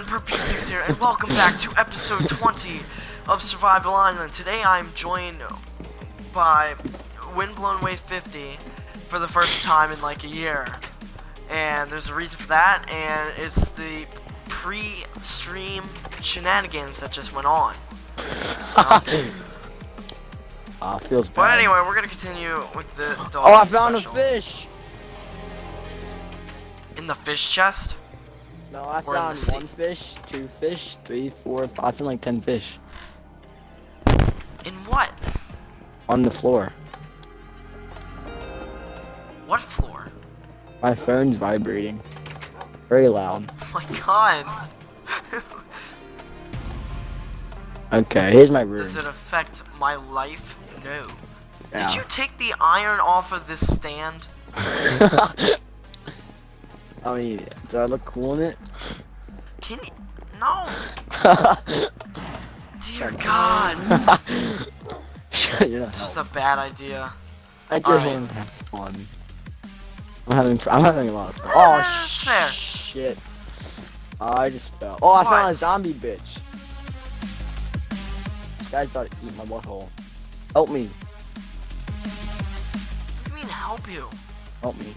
friend Ephixa here, and welcome back to episode 20 of Survival Island. Today I'm joined by Windblown Wave 50 for the first time in like a year. And there's a reason for that, and it's the pre-stream shenanigans that just went on. Feels bad. But anyway, we're gonna continue with the dog. Oh, I found special. a fish! In the fish chest? No, I Or in found the sea? 1 fish, 2 fish, 3, 4, 5, I found like 10 fish. In what? On the floor. What floor? My phone's vibrating. Very loud. Oh my god. Okay, here's my room. Does it affect my life? No. Yeah. Did you take the iron off of this stand? I mean, do I look cool in it? Can you? No. Dear God. Shut your This was mouth. a bad idea. I just Alright. want to have fun. I'm having a lot of fun. Oh, That's fair. shit. Oh, I just fell. Oh, I found a What? zombie bitch. This guy's about to eat my butthole. Help me. What do you mean help you? Help me.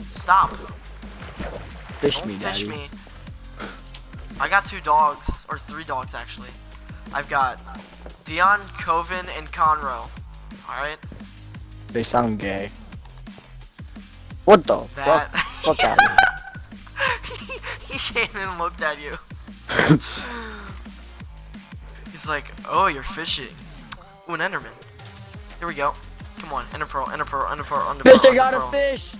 Stop. Fish Don't me, fish daddy. me. I got 2 dogs, or 3 dogs actually. I've got Dion, Koven, and Conro. Alright? They sound gay. What the That. fuck? Fuck out of here. He came and looked at you. He's like, oh, you're fishing. Ooh, an Enderman. Here we go. Come on, Ender Pearl, Ender Pearl, Ender Pearl, Ender Pearl. Bitch, I got Ender a Pearl. fish!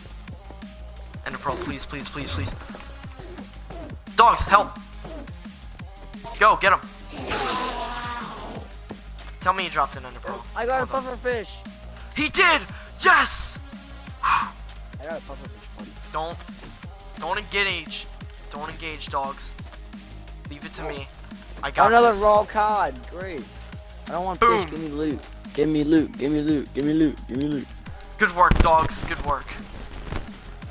Ender Pearl, please, please, please, please. Dogs, help! Go, get him. Tell me you dropped an Ender Pearl. I got a Hold on. puffer fish! He did! Yes! I got a puffer fish, buddy. Don't engage. Don't engage, dogs. Leave it to me. I got Another this. raw cod, great. I don't want Boom. fish, give me loot. Give me loot, give me loot, give me loot, give me loot. Good work, dogs. Good work.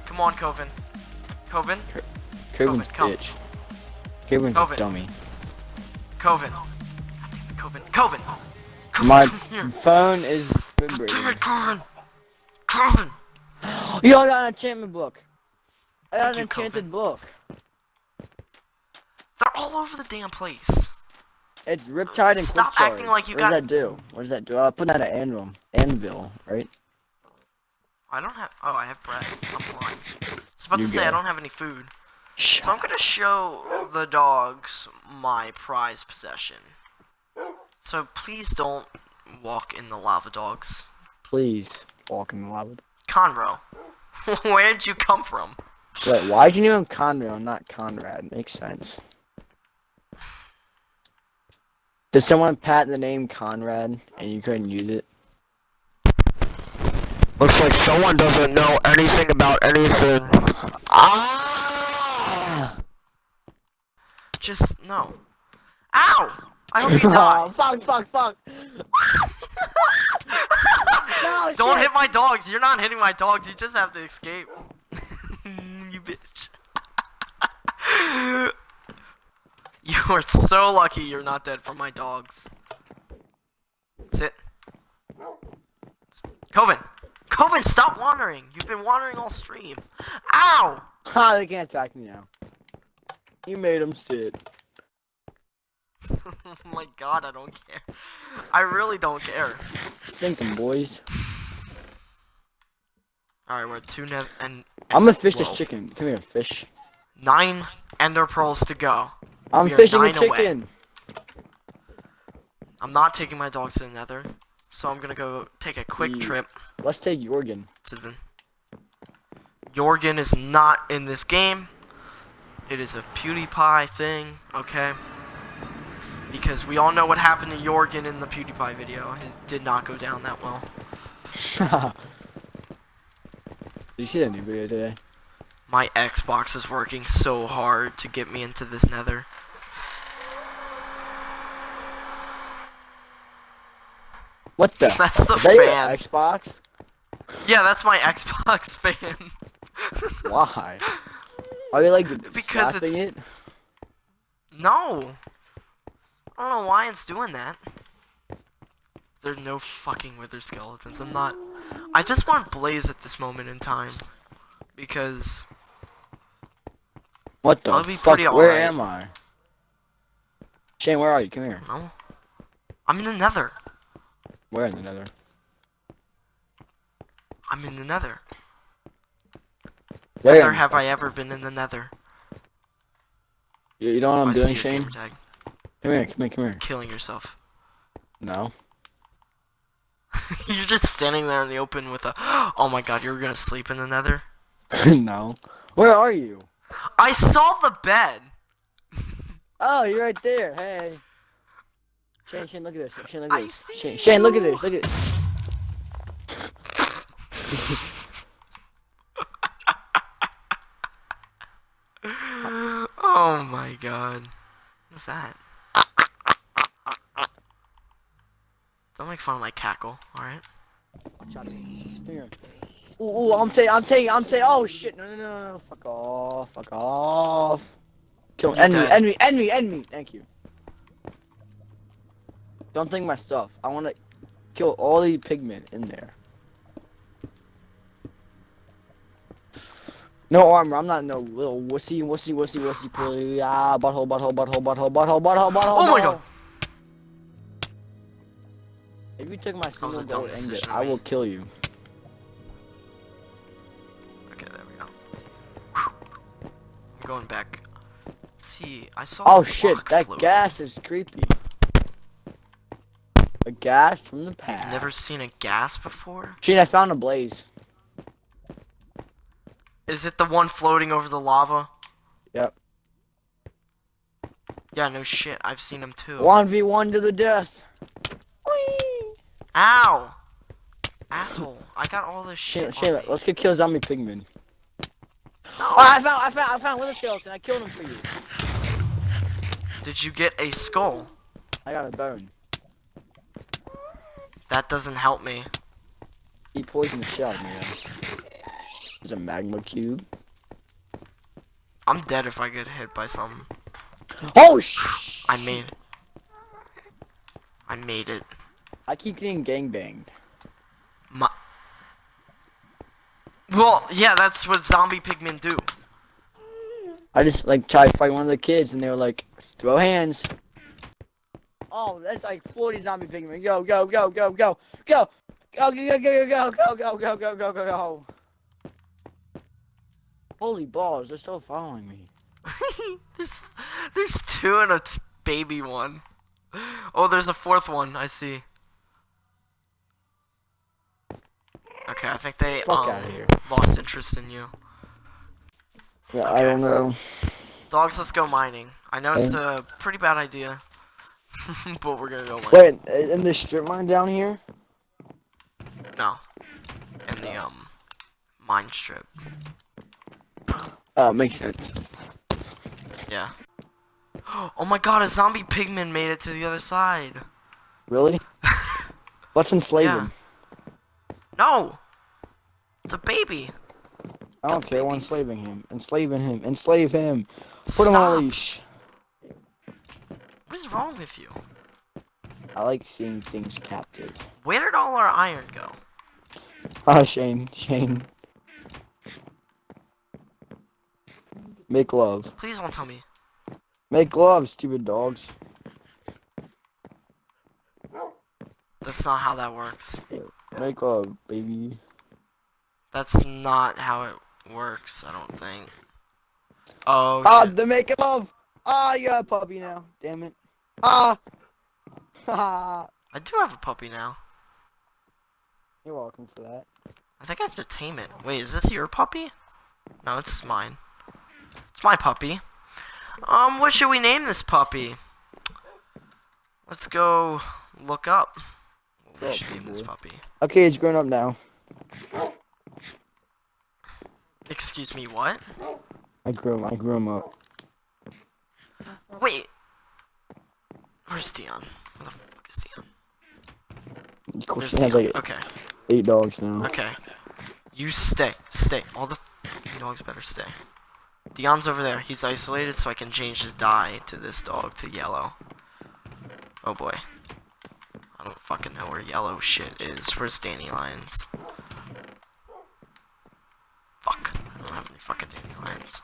Come on, Koven. Koven? Koven's come. bitch. Koven's Koven. a dummy. Koven. Koven. Koven. Koven, My come here. phone is Damn vibrating. it, Koven. Koven. Yo, I got an enchantment book. I got Thank an you, enchanted Koven. book. They're all over the damn place. It's Riptide and Stop Quick acting Charge. like you what got- does that do? What does that do? Put that at Anvil, right? I don't have. Oh, I have bread. I'm blind. I was about to You say I go. don't have any food. Shut So I'm gonna show the dogs my prized possession. So please don't walk in the lava, dogs. Please, walk in the lava. Conro, where'd you come from? Wait, why'd you name him Conro and not Conrad? Makes sense. Did someone patent the name Conrad and you couldn't use it? Looks like someone doesn't know anything about anything. Ah! Just no. Ow! I hope you die. Oh, fuck. No, Don't shit. hit my dogs. You're not hitting my dogs. You just have to escape. You bitch. You are so lucky you're not dead from my dogs. Sit. Koven! Koven, stop wandering! You've been wandering all stream. Ow! Ha, they can't attack me now. You made them sit. Oh my god, I don't care. I really don't care. Sink 'em, boys. Alright, we're at 2 and I'm gonna fish whoa. this chicken. Come here, fish. 9 ender pearls to go. I'm We are fishing a 9 away. chicken. I'm not taking my dogs to the nether, so I'm gonna go take a quick Yeah. trip Let's take Jorgen. to the... Jorgen is not in this game. It is a PewDiePie thing, okay? Because we all know what happened to Jorgen in the PewDiePie video. It did not go down that well. Did you see that new video today? My Xbox is working so hard to get me into this nether. What the? That's the Is that your fan. Xbox? Yeah, that's my Xbox fan. Why? Are you like Because it's slapping it? no. I don't know why it's doing that. There's no fucking wither skeletons. I'm not. I just want Blaze at this moment in time because What the I'll be fuck? pretty Where alright. am I? Shane, where are you? Come here. No, I'm in the Nether. Where in the Nether? I'm in the Nether. Where Never in the have I fuck? ever been in the Nether. You know what I'm I doing, see your Shane? gamer tag. Come here, come here, come here. Killing yourself. No. You're just standing there in the open with a. Oh my god, you're gonna sleep in the Nether. No. Where are you? I saw the bed. Oh, you're right there. Hey. Shane, look at this. Shane, look at I this. see Shane, look at you. this. Look at this. Oh my god. What's that? Don't make fun of my cackle, alright? Here. Ooh, I'm taking. Oh shit! No! Fuck off! Fuck off! Kill me! You're End me! dead. End me! Thank you. Don't take my stuff. I want to kill all the pigmen in there. No armor. I'm not no little wussy, please. Ah, butthole. Oh my god! If you took my was a single dumb gold ingot, decision of I me. will kill you. Okay, there we go. I'm going back. Let's see, I saw Oh a shit! block That floating. gas is creepy. A gas from the You've past. never seen a gas before? Shane, I found a blaze. Is it the one floating over the lava? Yep. Yeah, no shit, I've seen them too. 1v1 to the death. Whee! Ow! Asshole, I got all this shit Shane, on me. let's get kill zombie pigmen. No. Oh, I found wither skeleton. I killed him for you. Did you get a skull? I got a bone. That doesn't help me. He poisoned the shell, man. There's a magma cube. I'm dead if I get hit by something. Oh shh! I made it. I keep getting gangbanged. Well, yeah, that's what zombie pigmen do. I just like tried to fight one of the kids, and they were like, "Throw hands." Oh, that's like 40 zombie pigmen. Go! Holy balls! They're still following me. there's two and a baby one. Oh, there's a fourth one. I see. Okay, I think they Fuck outta here. lost interest in you. Yeah, Okay. I don't know. Dogs, let's go mining. I know it's a pretty bad idea, but we're gonna go mining. Wait, in the strip mine down here? No, in the mine strip. Oh, makes sense. Yeah. Oh my god, a zombie pigman made it to the other side. Really? Let's enslave Yeah. him. No! It's a baby. I don't Got care. We're babies. enslaving him. Enslave him. Put him on a Stop. leash. What is wrong with you? I like seeing things captive. Where did all our iron go? Ah, Shane. Make love. Please don't tell me. Make love, stupid dogs. That's not how that works. Make love, baby. That's not how it works, I don't think. Oh, Ah, shit. the make love. Ah, you got a puppy now. Damn it. Ah. Ha. I do have a puppy now. You're welcome for that. I think I have to tame it. Wait, is this your puppy? No, it's mine. It's my puppy. What should we name this puppy? Let's go look up what we Oh, should name this boy. puppy. Okay, it's grown up now. Excuse me, what? I grew him up. Wait. Where's Dion? Where the fuck is Dion? Of course, There's he has Dion. like Okay. 8 dogs now. Okay. You stay. All the fucking dogs better stay. Dion's over there. He's isolated, so I can change the dye to this dog to yellow. Oh boy. I don't fucking know where yellow shit is. Where's dandelions? Fuck. I don't have any fucking dandelions.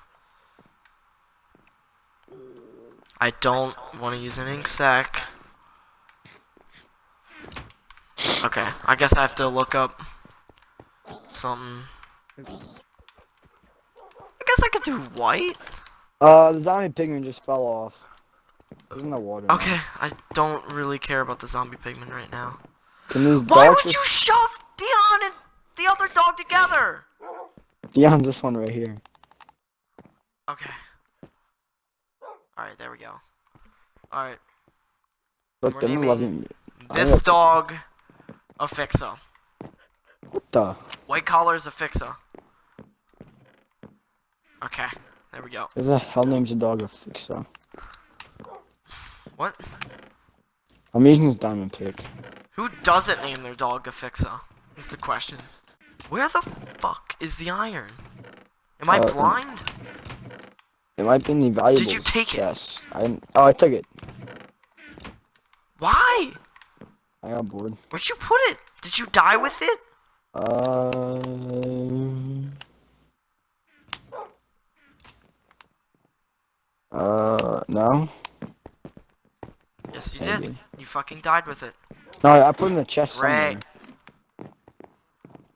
I don't want to use an ink sac. Okay, I guess I have to look up something. I guess I could do white. The zombie pigman just fell off. There's no water. Okay, I don't really care about the zombie pigman right now. Can these Why dogs would you shove Dion and the other dog together? Dion's this one right here. Okay. Alright, there we go. Alright. Look, We're they're naming loving me. this dog Ephixa. What the? White collar is Ephixa. Okay, there we go. Who the hell names a dog Ephixa? What? I'm using this diamond pick. Who doesn't name their dog Ephixa? Is the question. Where the fuck is the iron? Am I blind? It might be in the valuables Did you take chest. I took it. Why? I got bored. Where'd you put it? Did you die with it? No. Yes, you Maybe. did. You fucking died with it. No, I put it in the chest Ray. somewhere.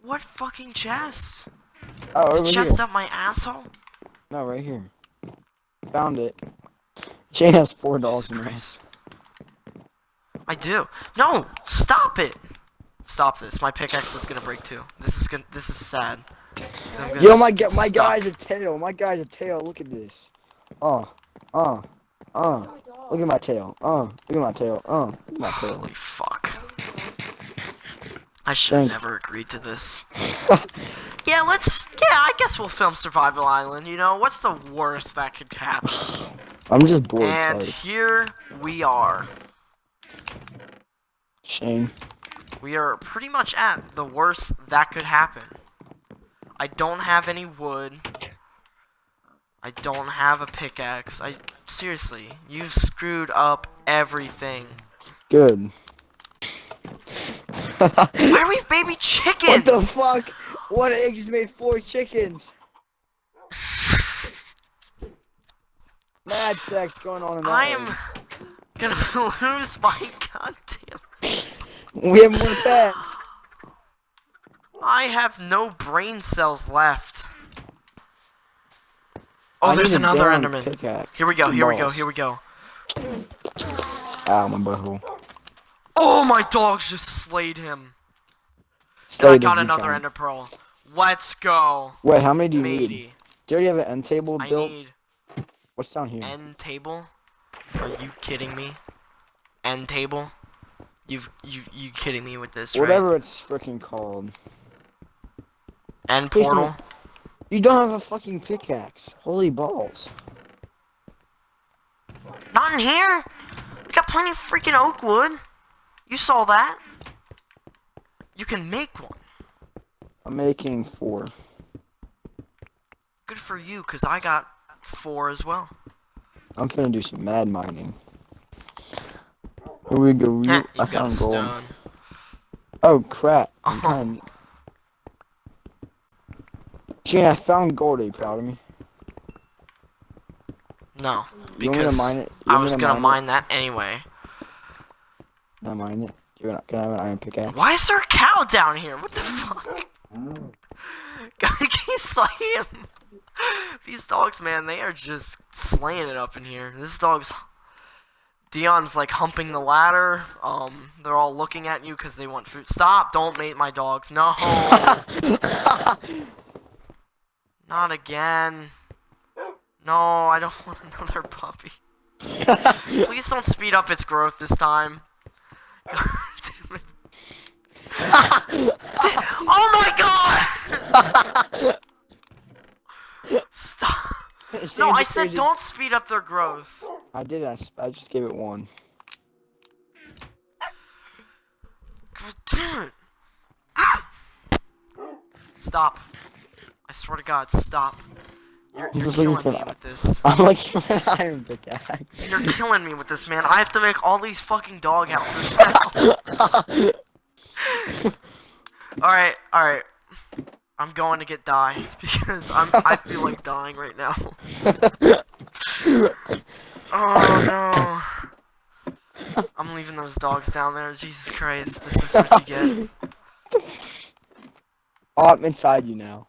What fucking chest? Oh, The over chest here. up my asshole? No, right here. Found it. She has 4 dogs in her. Christ. I do. No! Stop it! Stop this. My pickaxe is gonna break too. This is sad. So I'm gonna Yo, my get guy's a stuck. tail. My guy's a tail. Look at this. Look at my tail. Look at my tail. Look at my tail. Holy fuck. I should have Thank- never agreed to this. Yeah, I guess we'll film Survival Island, you know? What's the worst that could happen? I'm just bored, And sorry. here we are. Shame. We are pretty much at the worst that could happen. I don't have any wood. I don't have a pickaxe. Seriously, you've screwed up everything. Good. Why are we baby chickens? What the fuck? One egg just made 4 chickens. Mad sex going on in that I egg. am gonna lose my goddamn. We have more pets. I have no brain cells left. Oh, I there's need a another damn Enderman. pickaxe. Here we go, here we go, Balls. here we go. Ow, my butthole. Oh, my dogs just slayed him. And I Slade got is another retrying. ender pearl. Let's go. Wait, how many do you need? Matey. Do you already have an end table I built? need What's down here? end table. Are you kidding me? End table? You kidding me with this, right? Whatever it's freaking called. End Please portal. don't- You don't have a fucking pickaxe. Holy balls. Not in here. We got plenty of freaking oak wood. You saw that. You can make one. I'm making 4. Good for you, cause I got 4 as well. I'm finna do some mad mining. Here we go. Heh, I you've got a found gold. stone. Oh crap. I'm Oh. kinda... Gene, I found gold. Are you proud of me? No, You want me to because mine it? You I want me was to gonna it? mine that anyway. Not mine it. You're not gonna have an iron pickaxe. Why is there a cow down here? What the fuck? Can you slay him? These dogs, man, they are just slaying it up in here. This dog's... Dion's like humping the ladder. They're all looking at you because they want food. Stop! Don't mate my dogs. No! Not again. No, I don't want another puppy. Please don't speed up its growth this time. God damn it. Oh my god! Stop. No, I said don't speed up their growth. I did. I just gave it 1. God damn it. Stop. I swear to God, stop. You're just looking killing for me an- with this. I'm looking for an iron pickaxe. You're killing me with this, man. I have to make all these fucking dog houses now. Alright, alright. I'm going to get dye because I feel like dying right now. Oh no. I'm leaving those dogs down there. Jesus Christ, this is what you get. Oh, I'm inside you now.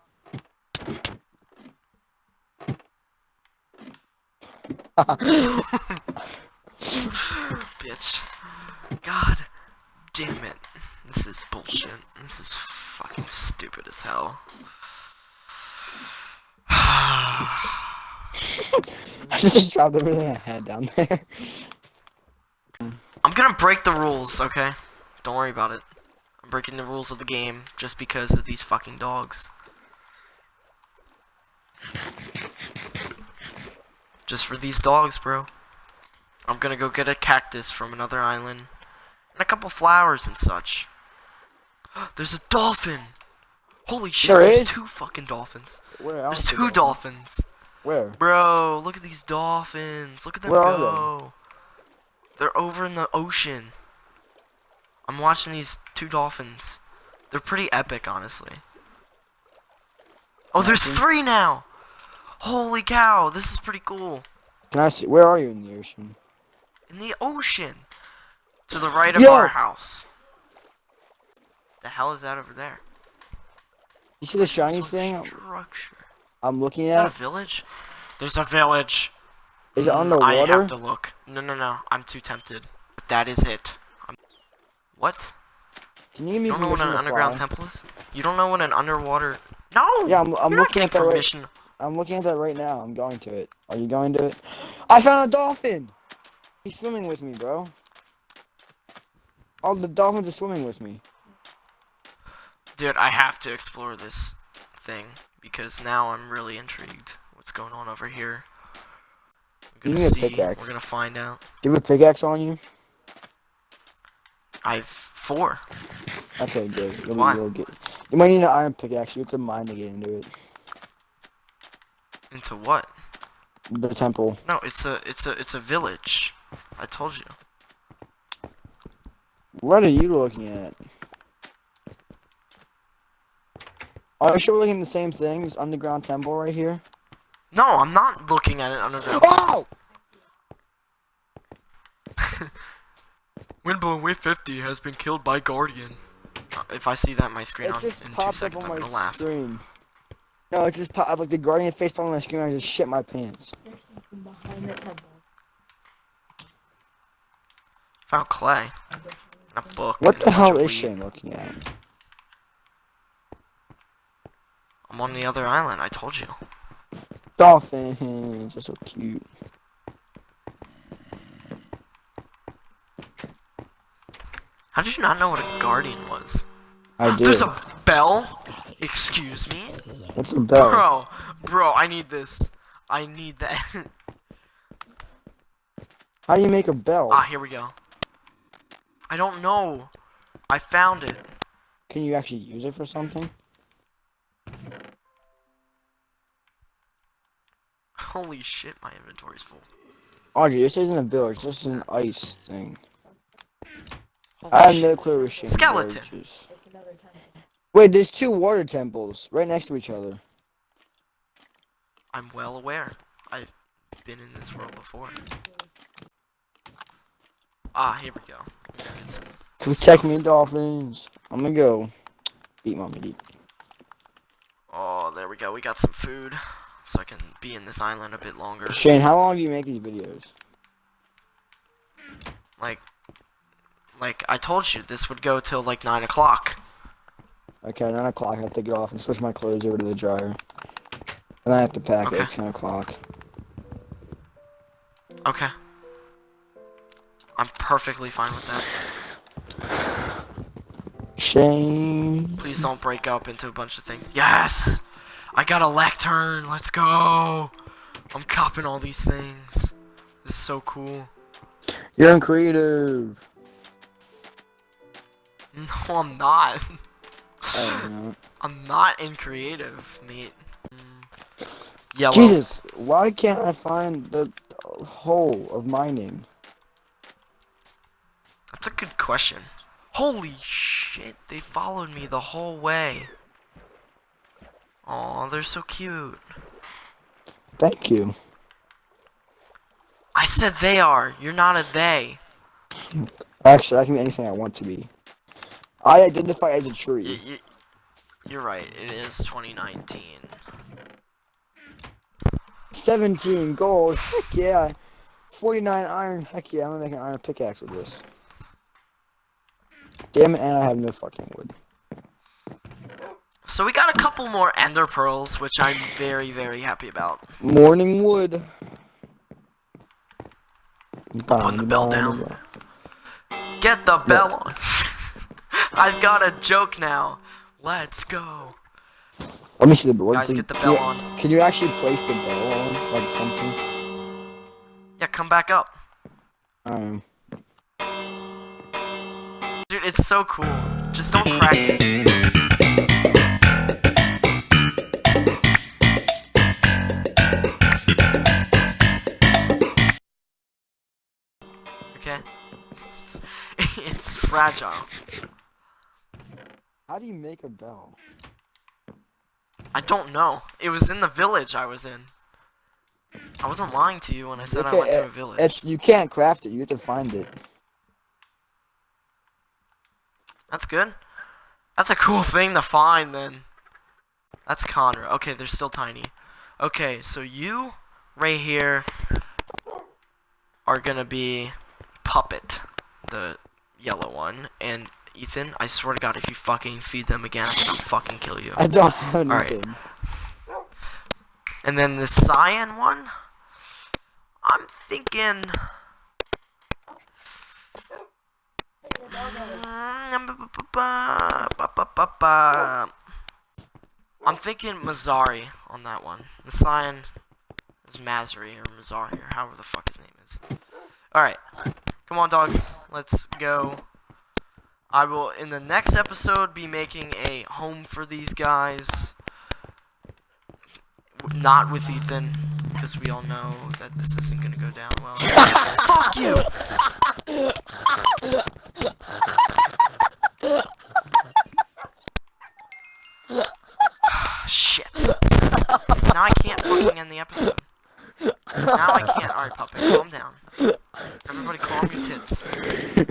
Bitch. God damn it. This is bullshit. This is fucking stupid as hell. I just dropped everything I had down there. I'm gonna break the rules, okay? Don't worry about it. I'm breaking the rules of the game just because of these fucking dogs. Just for these dogs, bro. I'm gonna go get a cactus from another island. And a couple flowers and such. There's a dolphin! Holy shit, there's two fucking dolphins. Where? There's two dolphins. Where? Bro, look at these dolphins. Look at them Where are go. They're over in the ocean. I'm watching these two dolphins. They're pretty epic, honestly. Oh, there's three now! Holy cow, this is pretty cool. Can I see? Where are you in the ocean? In the ocean! To the right of Yo! our house. The hell is that over there? You see the shiny thing? Structure. I'm looking Is that a at. village? There's a village. Is it I underwater? have to look. No. I'm too tempted. But that is it. What? Can you give me You don't know what permission an to underground fly? temple is? You don't know what an underwater... No! Yeah, I'm You're not looking at getting that permission. I'm looking at that right now. I'm going to it. Are you going to it? I found a dolphin! He's swimming with me, bro. All the dolphins are swimming with me. Dude, I have to explore this thing. Because now I'm really intrigued. What's going on over here? We're Give gonna me a see. pickaxe. We're gonna find out. Do you have a pickaxe on you? I've 4. Okay, good. Why? You might need an iron pickaxe. You have to mine to get into it. Into what? The temple. No, it's a village. I told you. What are you looking at? Are you sure we're looking at the same thing? This underground temple right here? No, I'm not looking at it underground. Oh! Windblown Wave 50 has been killed by Guardian. If I see that on my screen, It just in 2 popped up seconds, on I'm my gonna laugh. screen. No, it just popped up like the Guardian face palm on my screen. I just shit my pants. Found clay. And a book. What and the a bunch hell of is weed. Shane looking at? I'm on the other island, I told you. Dolphins, they're so cute. How did you not know what a Guardian was? I do. There's a bell? Excuse me? What's a bell? Bro, I need this. I need that. How do you make a bell? Ah, here we go. I don't know. I found it. Can you actually use it for something? Holy shit, my inventory's full. Audrey, this isn't a village. This is an ice thing. Holy I have shit. no clue where Shane's Skeleton. village is. Wait, there's 2 water temples right next to each other. I'm well aware. I've been in this world before. Ah, here we go. I'm gonna get some Protect stuff. me, dolphins. I'm gonna go eat my meat. Oh, there we go. We got some food. So I can be in this island a bit longer. Shane, how long do you make these videos? Like I told you, this would go till like 9 o'clock. Okay, 9 o'clock. I have to get off and switch my clothes over to the dryer. And I have to pack Okay. at 10 o'clock. Okay. I'm perfectly fine with that. Shane. Please don't break up into a bunch of things. Yes! I got a lectern! Let's go! I'm copping all these things. This is so cool. You're uncreative. No, I'm not. Oh, no. I'm not in creative, mate. Yellow. Jesus, why can't I find the hole of mining? That's a good question. Holy shit, they followed me the whole way. Aw, they're so cute. Thank you. I said they are. You're not a they. Actually, I can be anything I want to be. I identify as a tree. You're right. It is 2019. 17 gold. Heck yeah. 49 iron. Heck yeah, I'm gonna make an iron pickaxe with this. Damn it, and I have no fucking wood. So we got a couple more ender pearls, which I'm very, very happy about. Morning wood. Putting the bell down. Get the bell on. I've got a joke now. Let's go. Let me see the board. Guys, get the bell on. Can you actually place the bell on, like something? Yeah, come back up. Dude, it's so cool. Just don't crack it. Okay? It's fragile. How do you make a bell? I don't know. It was in the village I was in. I wasn't lying to you when I said I went to a village. You can't craft it. You have to find it. That's good. That's a cool thing to find, then. That's Conro. Okay, they're still tiny. Okay, so you, right here, are gonna be Puppet, the yellow one. And Ethan, I swear to God, if you fucking feed them again, I'm gonna fucking kill you. I don't have anything. Alright. And then the cyan one, I'm thinking... I'm thinking Mazare on that one. The cyan is Mazare or Mazare or however the fuck his name is. Alright. Come on, dogs. Let's go. I will, in the next episode, be making a home for these guys. Not with Ethan, because we all know that this isn't gonna go down well. Fuck you! Shit. Now I can't fucking end the episode. Now I can't. Alright, Puppet, calm down. Everybody calm your tits.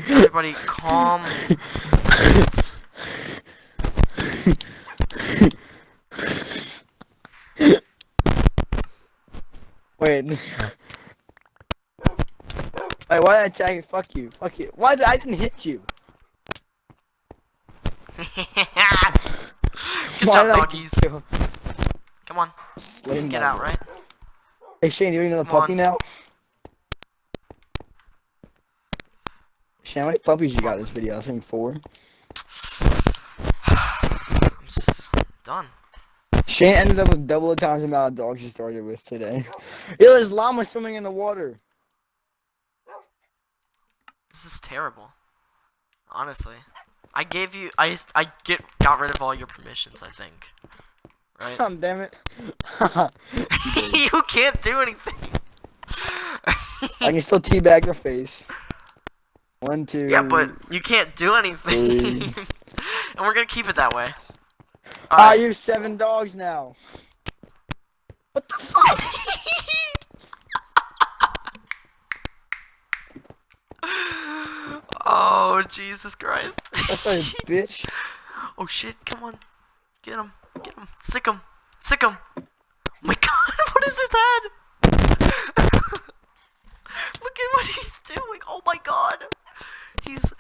Everybody calm your tits. Wait. Wait, why did I attack you? Fuck you. Fuck you. Why did I didn't hit you? Good job, doggies. Come on. Slaying Get out, right? Hey Shane, you already know the Come puppy on. now? Shane, how many puppies you got in this video? I think 4. I'm just done. Shane ended up with double the times the amount of dogs he started with today. Yo, there's llama swimming in the water. This is terrible. Honestly. I gave you, got rid of all your permissions, I think. Right? Damn it. You can't do anything. I can still teabag your face. 1, 2. Yeah, but you can't do anything. 3. And we're gonna keep it that way. Ah, you're 7 dogs now. What the fuck? Oh, Jesus Christ. That's right, bitch. Oh shit, come on. Get him. Get him. Sick him. Sick him. Oh my god, what is his head? Look at what he's doing. Oh my god. He's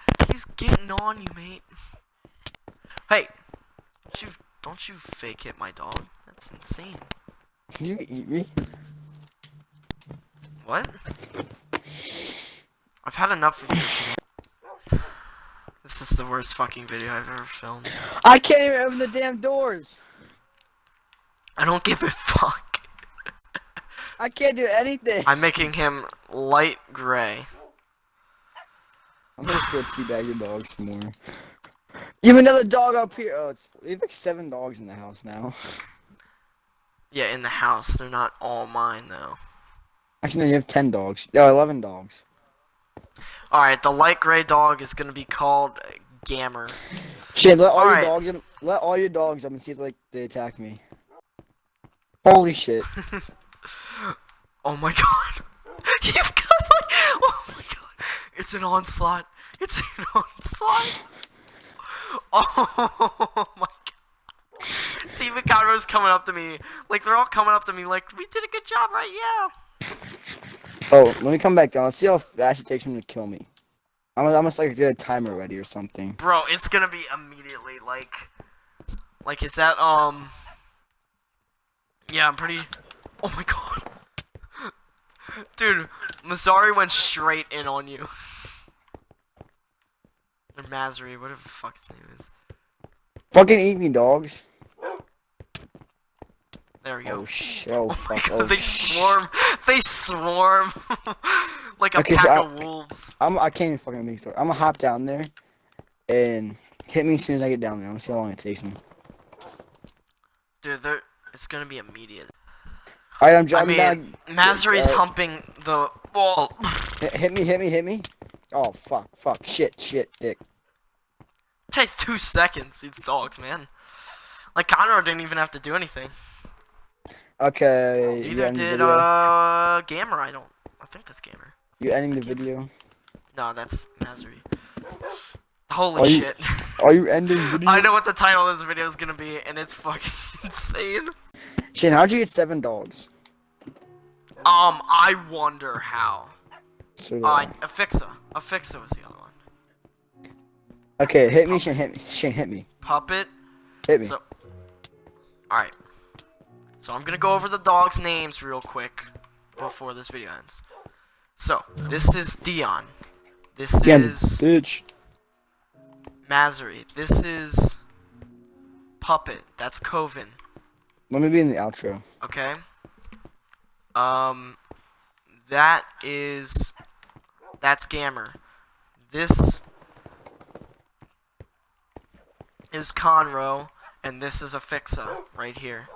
getting on you, mate. Hey. Don't you fake hit my dog. That's insane. Can you eat me? What? I've had enough of you today. This is the worst fucking video I've ever filmed. I can't even open the damn doors. I don't give a fuck. I can't do anything. I'm making him light gray. I'm just gonna teabag your dog some more. You have another dog up here. Oh, we have like 7 dogs in the house now. Yeah, in the house. They're not all mine though. Actually, no, you have 10 dogs. No, 11 dogs. All right, the light gray dog is gonna be called Gammer. Shit, let all your Alright. dogs in. Let all your dogs up and see if they attack me. Holy shit. Oh my god. You've got like, oh my god. It's an onslaught. It's an onslaught. Oh my god. See, even Conro's coming up to me. Like, they're all coming up to me like, we did a good job, right? Yeah. Oh, let me come back down. Let's see how fast it takes him to kill me. I must like get a timer ready or something. Bro, it's gonna be immediately, like, is that, yeah, I'm pretty, oh my god. Dude, Mazare went straight in on you. Or Mazare, whatever the fuck his name is. Fucking eat me, dogs. There we go. Oh shit. Oh fuck. God, Oh, they swarm. They swarm. Like a Okay, pack so of wolves. I can't even fucking make it. I'm gonna hop down there and hit me as soon as I get down there. I'm gonna see how long it takes him. Dude, it's gonna be immediate. Alright, I'm driving down. Mazare's humping the wall. Hit me. Oh fuck, shit, dick. Takes 2 seconds, these dogs, man. Like, Conro didn't even have to do anything. Okay. Neither did, Gammer, I think that's Gammer. You ending the video? No, that's Mazare. Holy shit. Are you ending the video? I know what the title of this video is gonna be, and it's fucking insane. Shane, how'd you get 7 dogs? I wonder how. So, Ephixa. Ephixa was the other one. okay, hit me, Shane, hit me. Puppet. Hit me. So, alright. So I'm gonna go over the dogs' names real quick before this video ends. So, this is Dion. This Dion's a is bitch. Mazare. This is Puppet. That's Koven. Let me be in the outro. Okay. That's Gammer. This is Conro, and this is Ephixa right here.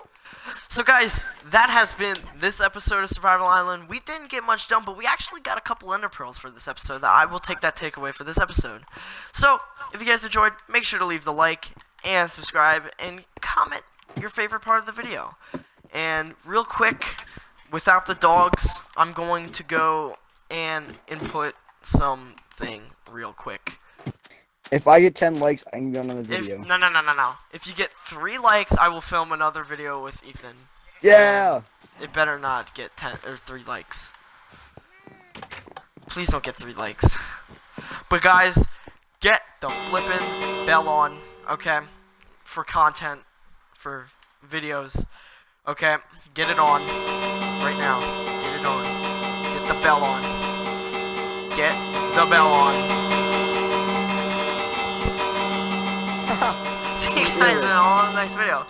So guys, that has been this episode of Survival Island. We didn't get much done, but we actually got a couple ender pearls for this episode that I will take that takeaway for this episode. So, if you guys enjoyed, make sure to leave the like and subscribe and comment your favorite part of the video. And real quick, without the dogs, I'm going to go and input something real quick. If I get 10 likes, I can go on another video. No. If you get 3 likes, I will film another video with Ethan. Yeah! It better not get 10 or 3 likes. Please don't get 3 likes. But guys, get the flippin' bell on, okay? For content, for videos, okay? Get it on right now. Get it on. Get the bell on. Get the bell on. See you guys in the next video.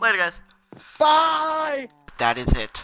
Later, guys. Bye! That is it.